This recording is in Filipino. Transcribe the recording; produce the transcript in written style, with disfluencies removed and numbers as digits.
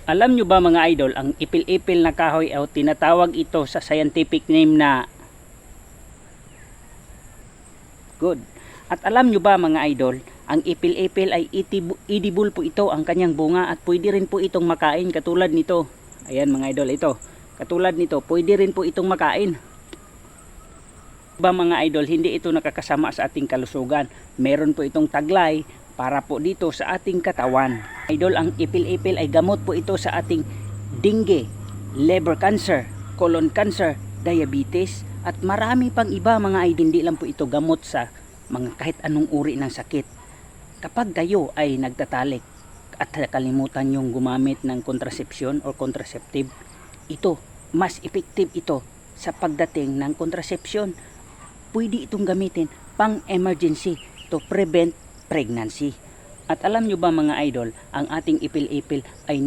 Alam nyo ba mga idol, ang ipil-ipil na kahoy ay tinatawag ito sa scientific name na good. At alam nyo ba mga idol, ang ipil-ipil ay edible po ito ang kanyang bunga at pwede rin po itong makain katulad nito. Ayan mga idol, ito. Katulad nito, pwede rin po itong makain. Ba mga idol, hindi ito nakakasama sa ating kalusugan. Meron po itong taglay para po dito sa ating katawan. Idol, ang ipil-ipil ay gamot po ito sa ating dengue, liver cancer, colon cancer, diabetes at marami pang iba mga idol. Hindi lang po ito gamot sa mga kahit anong uri ng sakit. Kapag kayo ay nagtatalik at nakalimutan yung gumamit ng contraception or contraceptive, ito, mas effective ito sa pagdating ng contraception. Pwede itong gamitin pang emergency to prevent pregnancy. At alam nyo ba mga idol, ang ating ipil-ipil ay